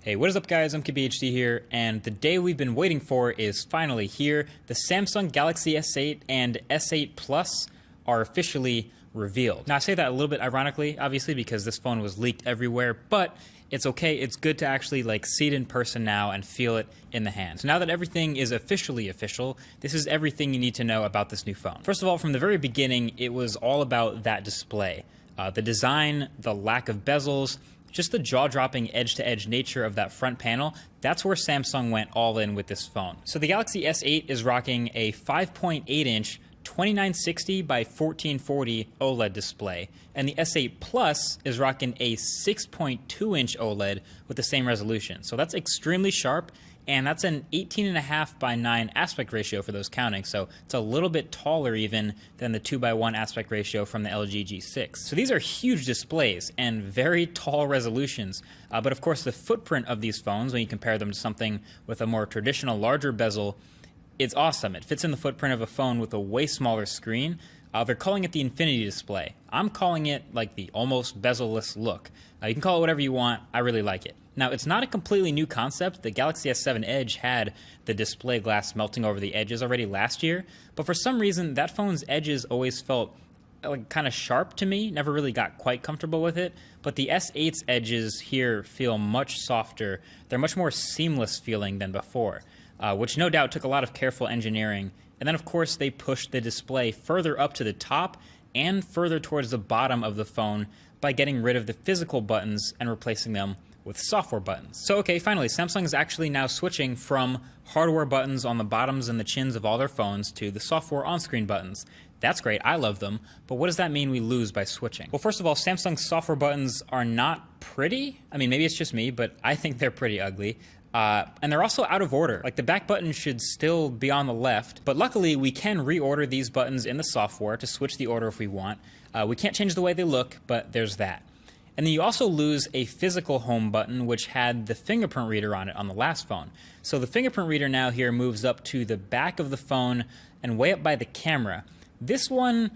Hey, what is up guys, I'm KBHD here, and the day we've been waiting for is finally here. The Samsung Galaxy S8 and S8 Plus are officially revealed. Now I say that a little bit ironically, obviously, because this phone was leaked everywhere, but it's okay, it's good to actually see it in person now and feel it in the hand. So now that everything is officially official, this is everything you need to know about this new phone. First of all, from the very beginning, it was all about that display. The design, the lack of bezels, just the jaw-dropping edge-to-edge nature of that front panel, that's where Samsung went all in with this phone. So the Galaxy S8 is rocking a 5.8-inch 2960 by 1440 OLED display, and the S8 Plus is rocking a 6.2-inch OLED with the same resolution. So that's extremely sharp, and that's an 18.5 by 9 aspect ratio for those counting, so it's a little bit taller even than the 2 by 1 aspect ratio from the LG G6. So these are huge displays and very tall resolutions, but of course the footprint of these phones, when you compare them to something with a more traditional larger bezel, it's awesome. It fits in the footprint of a phone with a way smaller screen. They're calling it the Infinity display. I'm calling it like the almost bezel-less look. You can call it whatever you want. I really like it. Now, it's not a completely new concept. The Galaxy S7 Edge had the display glass melting over the edges already last year, but for some reason, that phone's edges always felt kind of sharp to me, never really got quite comfortable with it, but the S8's edges here feel much softer. They're much more seamless feeling than before, which no doubt took a lot of careful engineering. And then, of course, they pushed the display further up to the top and further towards the bottom of the phone by getting rid of the physical buttons and replacing them with software buttons. So okay, finally, Samsung is actually now switching from hardware buttons on the bottoms and the chins of all their phones to the software on-screen buttons. That's great, I love them, but what does that mean we lose by switching? Well, first of all, Samsung's software buttons are not pretty. I mean, maybe it's just me, but I think they're pretty ugly. And they're also out of order. Like, the back button should still be on the left, but luckily we can reorder these buttons in the software to switch the order if we want. We can't change the way they look, but there's that. And then you also lose a physical home button, which had the fingerprint reader on it on the last phone. So the fingerprint reader now here moves up to the back of the phone and way up by the camera. This one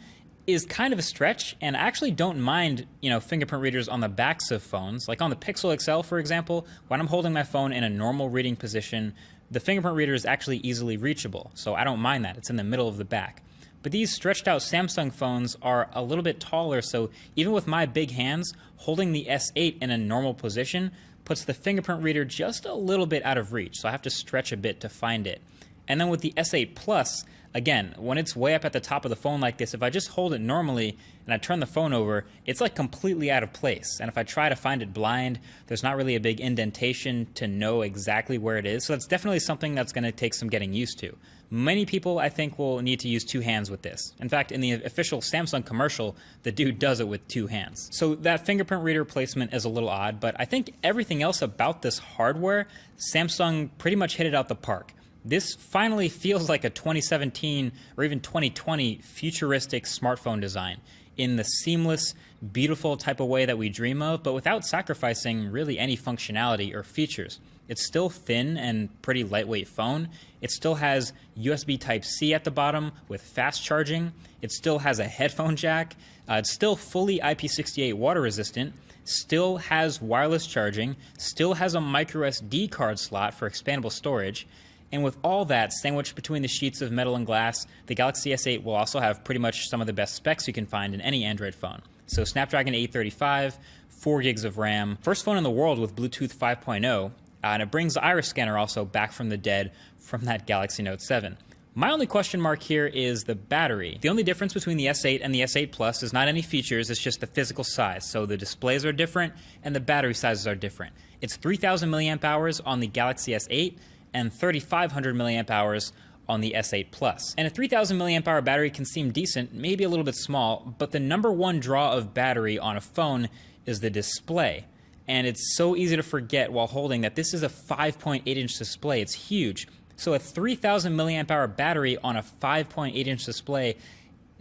is kind of a stretch, and I actually don't mind, fingerprint readers on the backs of phones. Like on the Pixel XL, for example, when I'm holding my phone in a normal reading position, the fingerprint reader is actually easily reachable, so I don't mind that. It's in the middle of the back. But these stretched out Samsung phones are a little bit taller, so even with my big hands, holding the S8 in a normal position puts the fingerprint reader just a little bit out of reach, so I have to stretch a bit to find it. And then with the S8 Plus, again, when it's way up at the top of the phone like this, if I just hold it normally and I turn the phone over, it's like completely out of place. And if I try to find it blind, there's not really a big indentation to know exactly where it is. So that's definitely something that's going to take some getting used to. Many people, I think, will need to use two hands with this. In fact, in the official Samsung commercial, the dude does it with two hands. So that fingerprint reader placement is a little odd, but I think everything else about this hardware, Samsung pretty much hit it out the park. This finally feels like a 2017 or even 2020 futuristic smartphone design in the seamless, beautiful type of way that we dream of, but without sacrificing really any functionality or features. It's still thin and pretty lightweight phone. It still has USB Type-C at the bottom with fast charging. It still has a headphone jack. It's still fully IP68 water resistant. Still has wireless charging. Still has a micro SD card slot for expandable storage. And with all that sandwiched between the sheets of metal and glass, the Galaxy S8 will also have pretty much some of the best specs you can find in any Android phone. So Snapdragon 835, 4 gigs of RAM, first phone in the world with Bluetooth 5.0, and it brings the iris scanner also back from the dead from that Galaxy Note 7. My only question mark here is the battery. The only difference between the S8 and the S8 Plus is not any features, it's just the physical size. So the displays are different and the battery sizes are different. It's 3,000 milliamp hours on the Galaxy S8 and 3,500 milliamp hours on the S8 Plus. And a 3,000 milliamp hour battery can seem decent, maybe a little bit small, but the number one draw of battery on a phone is the display. And it's so easy to forget while holding that this is a 5.8-inch display. It's huge. So a 3,000 milliamp hour battery on a 5.8-inch display,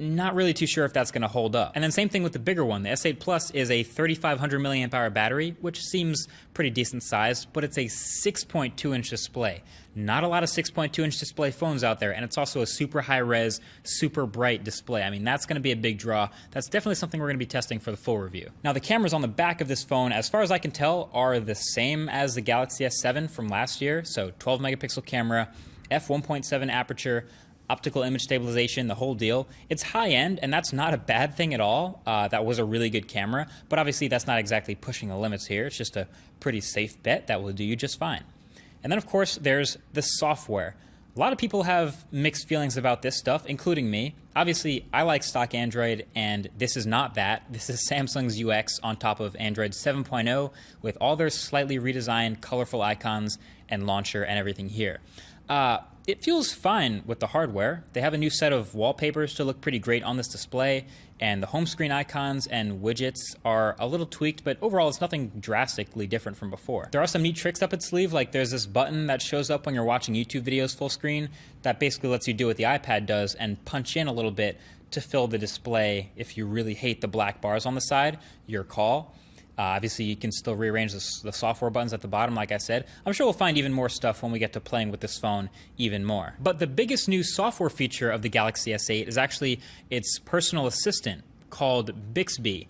not really too sure if that's going to hold up. And then same thing with the bigger one. The S8 Plus is a 3500 milliamp hour battery, which seems pretty decent sized, but it's a 6.2 inch display. Not a lot of 6.2 inch display phones out there, and it's also a super high res, super bright display. I mean, that's going to be a big draw. That's definitely something we're going to be testing for the full review. Now, the cameras on the back of this phone, as far as I can tell, are the same as the Galaxy S7 from last year. So 12 megapixel camera, f1.7 aperture, optical image stabilization, the whole deal. It's high end, and that's not a bad thing at all. That was a really good camera, but obviously that's not exactly pushing the limits here. It's just a pretty safe bet that will do you just fine. And then, of course, there's the software. A lot of people have mixed feelings about this stuff, including me. Obviously, I like stock Android, and this is not that. This is Samsung's UX on top of Android 7.0 with all their slightly redesigned, colorful icons and launcher and everything here. It feels fine with the hardware. They have a new set of wallpapers to look pretty great on this display, and the home screen icons and widgets are a little tweaked, but overall it's nothing drastically different from before. There are some neat tricks up its sleeve, like there's this button that shows up when you're watching YouTube videos full screen that basically lets you do what the iPad does and punch in a little bit to fill the display if you really hate the black bars on the side, your call. Obviously, you can still rearrange the software buttons at the bottom, like I said. I'm sure we'll find even more stuff when we get to playing with this phone even more. But the biggest new software feature of the Galaxy S8 is actually its personal assistant called Bixby.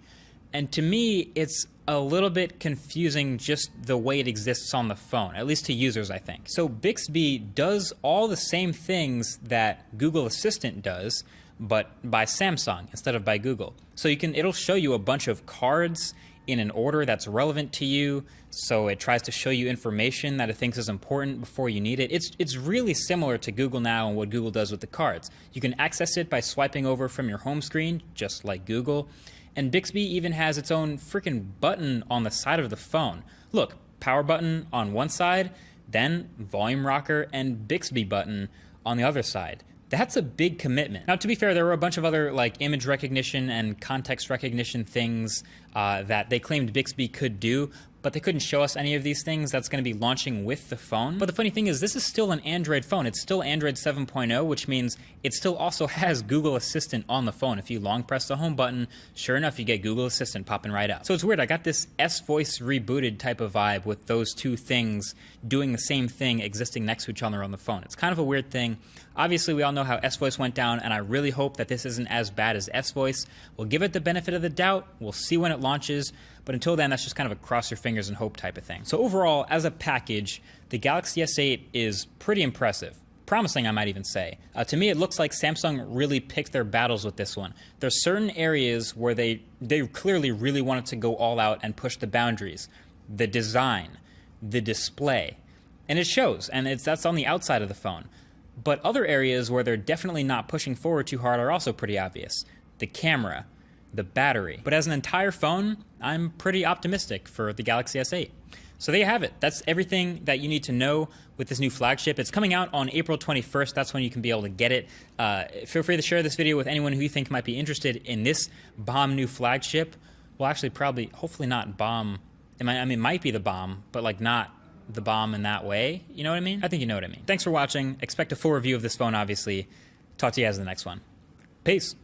And to me, it's a little bit confusing just the way it exists on the phone, at least to users, I think. So Bixby does all the same things that Google Assistant does, but by Samsung instead of by Google. So it'll show you a bunch of cards in an order that's relevant to you, so it tries to show you information that it thinks is important before you need it. It's really similar to Google Now and what Google does with the cards. You can access it by swiping over from your home screen, just like Google, and Bixby even has its own freaking button on the side of the phone. Look, power button on one side, then volume rocker and Bixby button on the other side. That's a big commitment. Now, to be fair, there were a bunch of other like image recognition and context recognition things that they claimed Bixby could do, but they couldn't show us any of these things. That's going to be launching with the phone. But the funny thing is, this is still an Android phone. It's still Android 7.0, which means it still also has Google Assistant on the phone. If you long press the home button, sure enough, you get Google Assistant popping right up. So it's weird. I got this S-Voice rebooted type of vibe with those two things doing the same thing existing next to each other on the phone. It's kind of a weird thing. Obviously, we all know how S-Voice went down, and I really hope that this isn't as bad as S-Voice. We'll give it the benefit of the doubt. We'll see when it launches. But until then, that's just kind of a cross your fingers and hope type of thing. So overall, as a package, the Galaxy S8 is pretty impressive. Promising, I might even say. To me, it looks like Samsung really picked their battles with this one. There's certain areas where they clearly really wanted to go all out and push the boundaries. The design, the display. And it shows, and that's on the outside of the phone. But other areas where they're definitely not pushing forward too hard are also pretty obvious. The camera, the battery. But as an entire phone, I'm pretty optimistic for the Galaxy S8. So there you have it. That's everything that you need to know with this new flagship. It's coming out on April 21st. That's when you can be able to get it. Feel free to share this video with anyone who you think might be interested in this bomb new flagship. Well, actually, probably, hopefully not bomb. It might be the bomb, but like not the bomb in that way. You know what I mean? I think you know what I mean. Thanks for watching. Expect a full review of this phone, obviously. Talk to you guys in the next one. Peace.